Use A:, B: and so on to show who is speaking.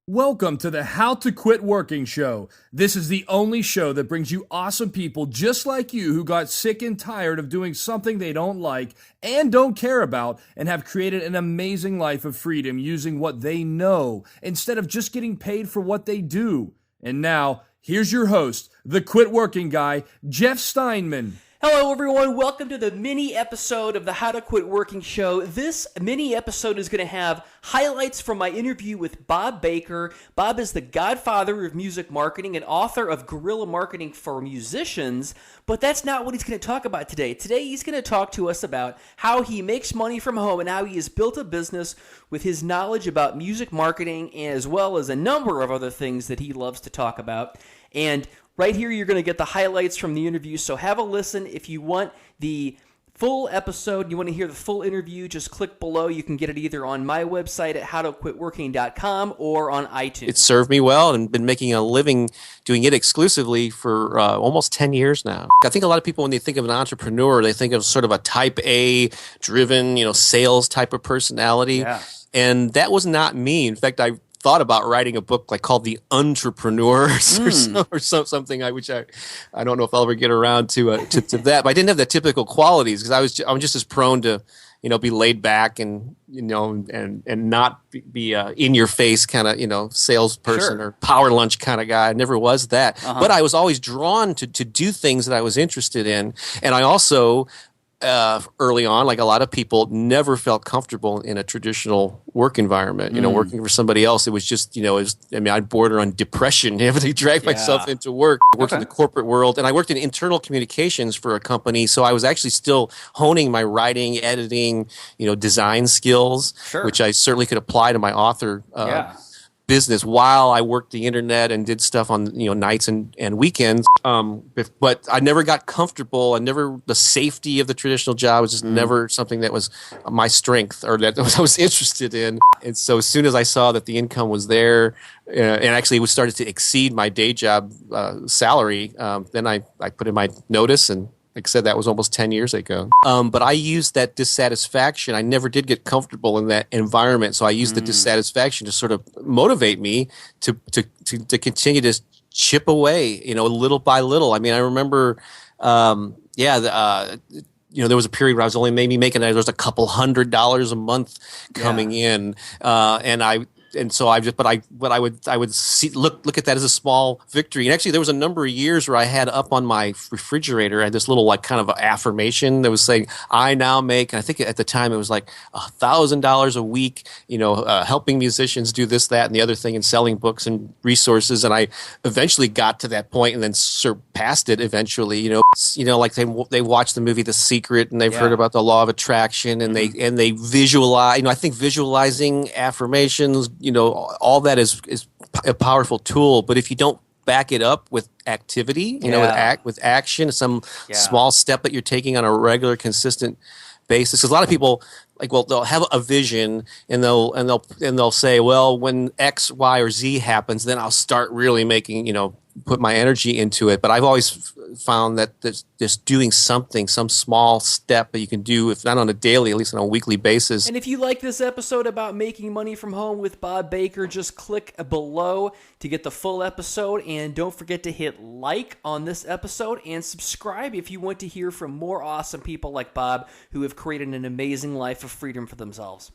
A: Welcome to the How to Quit Working show. This is the only show that brings you awesome people just like you who got sick and tired of doing something they don't like and don't care about and have created an amazing life of freedom using what they know instead of just getting paid for what they do. And now, here's your host, the Quit Working guy, Jeff Steinman.
B: Hello everyone, welcome to the mini episode of the How to Quit Working show. This mini episode is going to have highlights from my interview with Bob Baker. Bob is the godfather of music marketing and author of Guerrilla Marketing for Musicians, but that's not what he's going to talk about today. Today he's going to talk to us about how he makes money from home and how he has built a business with his knowledge about music marketing as well as a number of other things that he loves to talk about. And right here, you're going to get the highlights from the interview, so have a listen. If you want the full episode, you want to hear the full interview, just click below. You can get it either on my website at howtoquitworking.com or on iTunes.
C: It served me well and been making a living doing it exclusively for almost 10 years now. I think a lot of people, when they think of an entrepreneur, they think of sort of a type A driven, sales type of personality.
B: Yeah.
C: And that was not me. In fact, I thought about writing a book called The Entrepreneurs or something. I don't know if I'll ever get around to that. But I didn't have the typical qualities because I'm just as prone to be laid back and and not be in your face kind of salesperson or power lunch kind of guy. I never was that. But I was always drawn to do things that I was interested in, and I also early on, like a lot of people, never felt comfortable in a traditional work environment. Working for somebody else, it was just, I'd border on depression having to drag myself into work. I worked in the corporate world, and I worked in internal communications for a company, so I was actually still honing my writing, editing, design skills, which I certainly could apply to my author business while I worked the internet and did stuff on nights and weekends. But I never got comfortable. The safety of the traditional job was just never something that was my strength or that I was interested in. And so as soon as I saw that the income was there, and actually it started to exceed my day job salary, then I put in my notice, and like I said, that was almost 10 years ago. But I used that dissatisfaction. I never did get comfortable in that environment, so I used the dissatisfaction to sort of motivate me to continue to chip away, little by little. I mean, I remember, there was a period where I was only maybe making there was a couple $100 a month coming in, so I would see, look at that as a small victory. And actually, there was a number of years where I had up on my refrigerator, I had this little kind of affirmation that was saying, "I now make," and I think at the time it was like $1,000 a week, helping musicians do this, that, and the other thing, and selling books and resources. And I eventually got to that point and then surpassed it. Eventually, like they watched the movie The Secret, and they've heard about the law of attraction, and they visualize. I think visualizing affirmations. All that is a powerful tool, but if you don't back it up with activity, with action, some small step that you're taking on a regular, consistent basis. Because a lot of people, they'll have a vision and they'll say, well, when X, Y, or Z happens, then I'll start really making, put my energy into it. But I've always found that just doing something, some small step that you can do, if not on a daily, at least on a weekly basis.
B: And if you like this episode about making money from home with Bob Baker, just click below to get the full episode. And don't forget to hit like on this episode and subscribe if you want to hear from more awesome people like Bob who have created an amazing life of freedom for themselves.